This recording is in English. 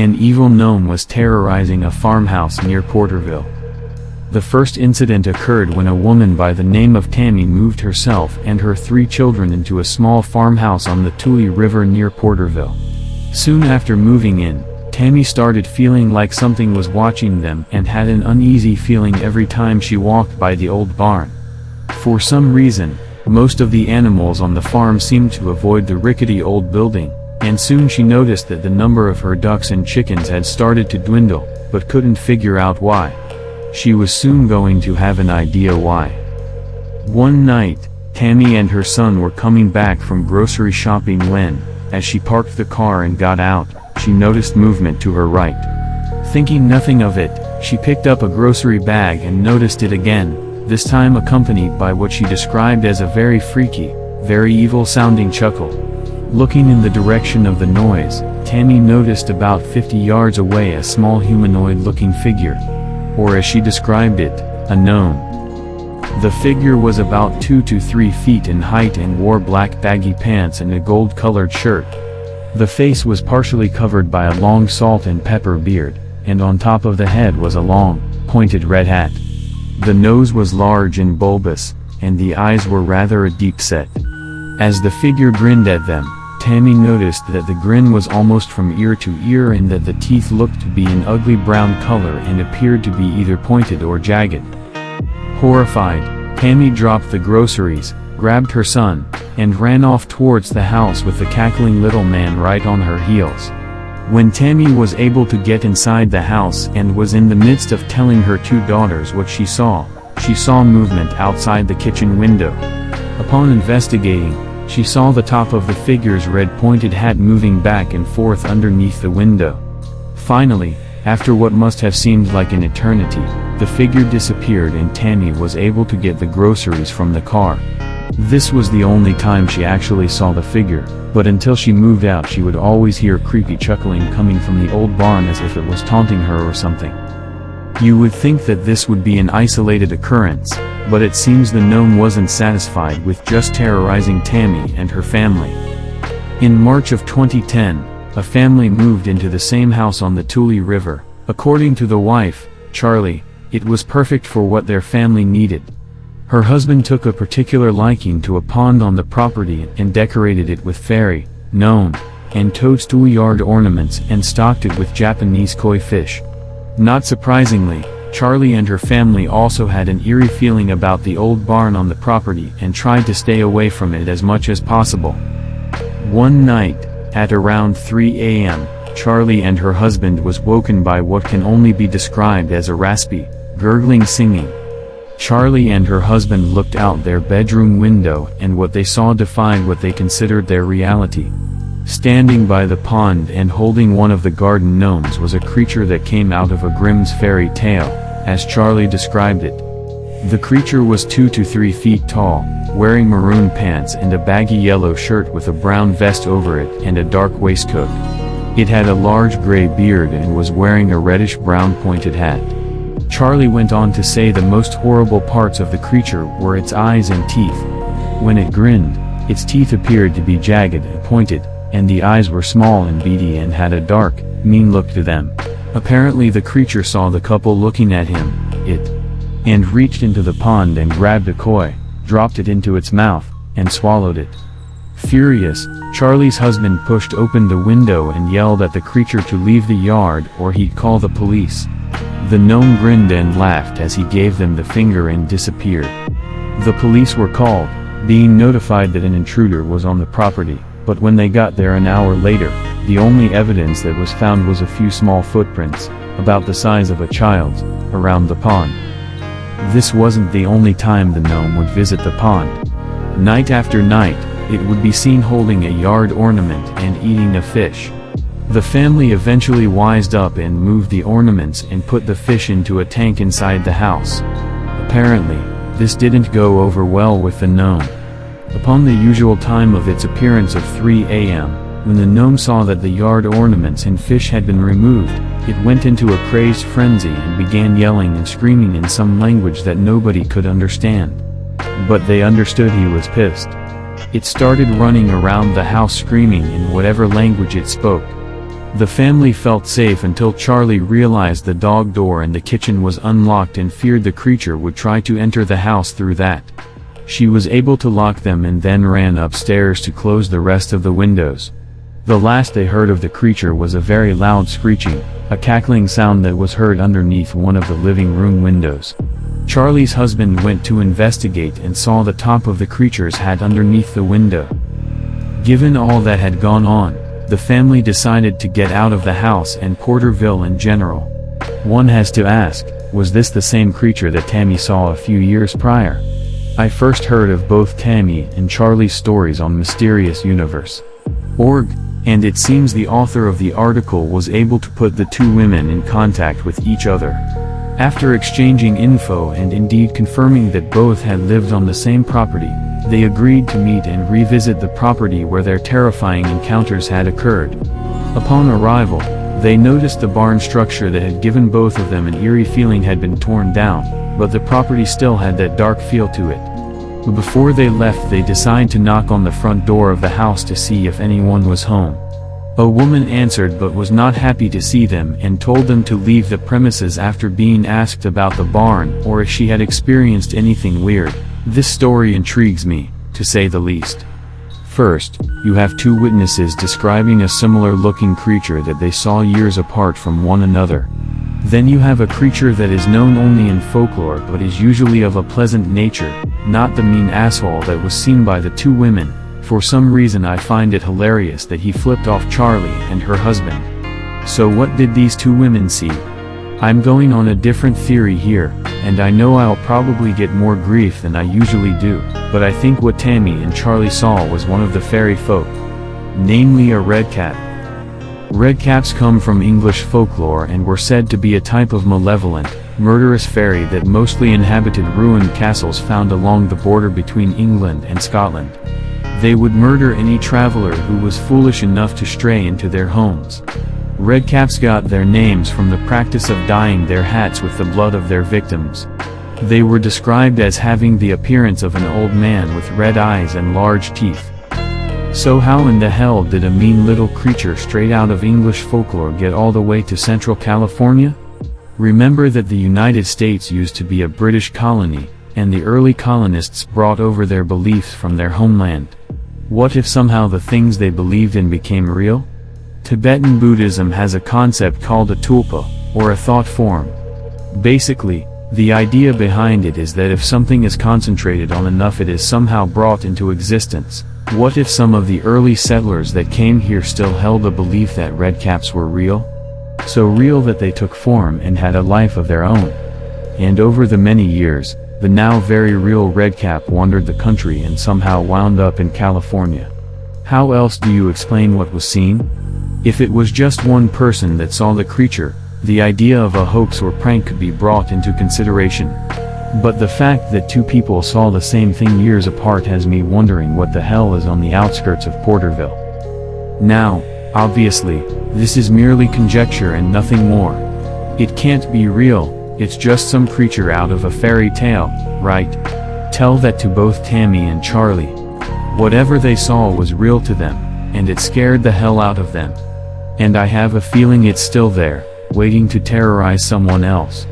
An evil gnome was terrorizing a farmhouse near Porterville. The first incident occurred when a woman by the name of Tammy moved herself and her 3 children into a small farmhouse on the Tule River near Porterville. Soon after moving in, Tammy started feeling like something was watching them and had an uneasy feeling every time she walked by the old barn. For some reason, most of the animals on the farm seemed to avoid the rickety old building, and soon she noticed that the number of her ducks and chickens had started to dwindle, but couldn't figure out why. She was soon going to have an idea why. One night, Tammy and her son were coming back from grocery shopping when, as she parked the car and got out, she noticed movement to her right. Thinking nothing of it, she picked up a grocery bag and noticed it again, this time accompanied by what she described as a very freaky, very evil-sounding chuckle. Looking in the direction of the noise, Tammy noticed about 50 yards away a small humanoid-looking figure. Or as she described it, a gnome. The figure was about 2 to 3 feet in height and wore black baggy pants and a gold-colored shirt. The face was partially covered by a long salt and pepper beard, and on top of the head was a long, pointed red hat. The nose was large and bulbous, and the eyes were rather a deep set. As the figure grinned at them, Tammy noticed that the grin was almost from ear to ear and that the teeth looked to be an ugly brown color and appeared to be either pointed or jagged. Horrified, Tammy dropped the groceries, grabbed her son, and ran off towards the house with the cackling little man right on her heels. When Tammy was able to get inside the house and was in the midst of telling her 2 daughters what she saw movement outside the kitchen window. Upon investigating, she saw the top of the figure's red pointed hat moving back and forth underneath the window. Finally, after what must have seemed like an eternity, the figure disappeared and Tammy was able to get the groceries from the car. This was the only time she actually saw the figure, but until she moved out she would always hear creepy chuckling coming from the old barn as if it was taunting her or something. You would think that this would be an isolated occurrence, but it seems the gnome wasn't satisfied with just terrorizing Tammy and her family. In March of 2010, a family moved into the same house on the Tule River. According to the wife, Charlie, it was perfect for what their family needed. Her husband took a particular liking to a pond on the property and decorated it with fairy, gnome, and toadstool yard ornaments and stocked it with Japanese koi fish. Not surprisingly, Charlie and her family also had an eerie feeling about the old barn on the property and tried to stay away from it as much as possible. One night, at around 3 a.m., Charlie and her husband was woken by what can only be described as a raspy, gurgling singing. Charlie and her husband looked out their bedroom window and what they saw defied what they considered their reality. Standing by the pond and holding one of the garden gnomes was a creature that came out of a Grimm's fairy tale, as Charlie described it. The creature was 2 to 3 feet tall, wearing maroon pants and a baggy yellow shirt with a brown vest over it and a dark waistcoat. It had a large gray beard and was wearing a reddish-brown pointed hat. Charlie went on to say the most horrible parts of the creature were its eyes and teeth. When it grinned, its teeth appeared to be jagged and pointed, and the eyes were small and beady and had a dark, mean look to them. Apparently the creature saw the couple looking at him, and reached into the pond and grabbed a koi, dropped it into its mouth, and swallowed it. Furious, Charlie's husband pushed open the window and yelled at the creature to leave the yard or he'd call the police. The gnome grinned and laughed as he gave them the finger and disappeared. The police were called, being notified that an intruder was on the property. But when they got there an hour later, the only evidence that was found was a few small footprints, about the size of a child's, around the pond. This wasn't the only time the gnome would visit the pond. Night after night, it would be seen holding a yard ornament and eating a fish. The family eventually wised up and moved the ornaments and put the fish into a tank inside the house. Apparently, this didn't go over well with the gnome. Upon the usual time of its appearance of 3 a.m., when the gnome saw that the yard ornaments and fish had been removed, it went into a crazed frenzy and began yelling and screaming in some language that nobody could understand. But they understood he was pissed. It started running around the house screaming in whatever language it spoke. The family felt safe until Charlie realized the dog door in the kitchen was unlocked and feared the creature would try to enter the house through that. She was able to lock them and then ran upstairs to close the rest of the windows. The last they heard of the creature was a very loud screeching, a cackling sound that was heard underneath one of the living room windows. Charlie's husband went to investigate and saw the top of the creature's hat underneath the window. Given all that had gone on, the family decided to get out of the house and Porterville in general. One has to ask, was this the same creature that Tammy saw a few years prior? I first heard of both Tammy and Charlie's stories on mysterious-universe.org, and it seems the author of the article was able to put the two women in contact with each other. After exchanging info and indeed confirming that both had lived on the same property, they agreed to meet and revisit the property where their terrifying encounters had occurred. Upon arrival, they noticed the barn structure that had given both of them an eerie feeling had been torn down, but the property still had that dark feel to it. But before they left, they decided to knock on the front door of the house to see if anyone was home. A woman answered but was not happy to see them and told them to leave the premises after being asked about the barn or if she had experienced anything weird. This story intrigues me, to say the least. First, you have two witnesses describing a similar-looking creature that they saw years apart from one another. Then you have a creature that is known only in folklore but is usually of a pleasant nature, not the mean asshole that was seen by the two women. For some reason I find it hilarious that he flipped off Charlie and her husband. So what did these two women see? I'm going on a different theory here, and I know I'll probably get more grief than I usually do, but I think what Tammy and Charlie saw was one of the fairy folk. Namely a red cap. Red caps come from English folklore and were said to be a type of malevolent, murderous fairy that mostly inhabited ruined castles found along the border between England and Scotland. They would murder any traveler who was foolish enough to stray into their homes. Redcaps got their names from the practice of dyeing their hats with the blood of their victims. They were described as having the appearance of an old man with red eyes and large teeth. So how in the hell did a mean little creature straight out of English folklore get all the way to Central California? Remember that the United States used to be a British colony, and the early colonists brought over their beliefs from their homeland. What if somehow the things they believed in became real? Tibetan Buddhism has a concept called a tulpa, or a thought form. Basically, the idea behind it is that if something is concentrated on enough it is somehow brought into existence. What if some of the early settlers that came here still held the belief that redcaps were real? So real that they took form and had a life of their own. And over the many years, the now very real redcap wandered the country and somehow wound up in California. How else do you explain what was seen? If it was just one person that saw the creature, the idea of a hoax or prank could be brought into consideration. But the fact that two people saw the same thing years apart has me wondering what the hell is on the outskirts of Porterville. Now, obviously, this is merely conjecture and nothing more. It can't be real, it's just some creature out of a fairy tale, right? Tell that to both Tammy and Charlie. Whatever they saw was real to them, and it scared the hell out of them. And I have a feeling it's still there, waiting to terrorize someone else.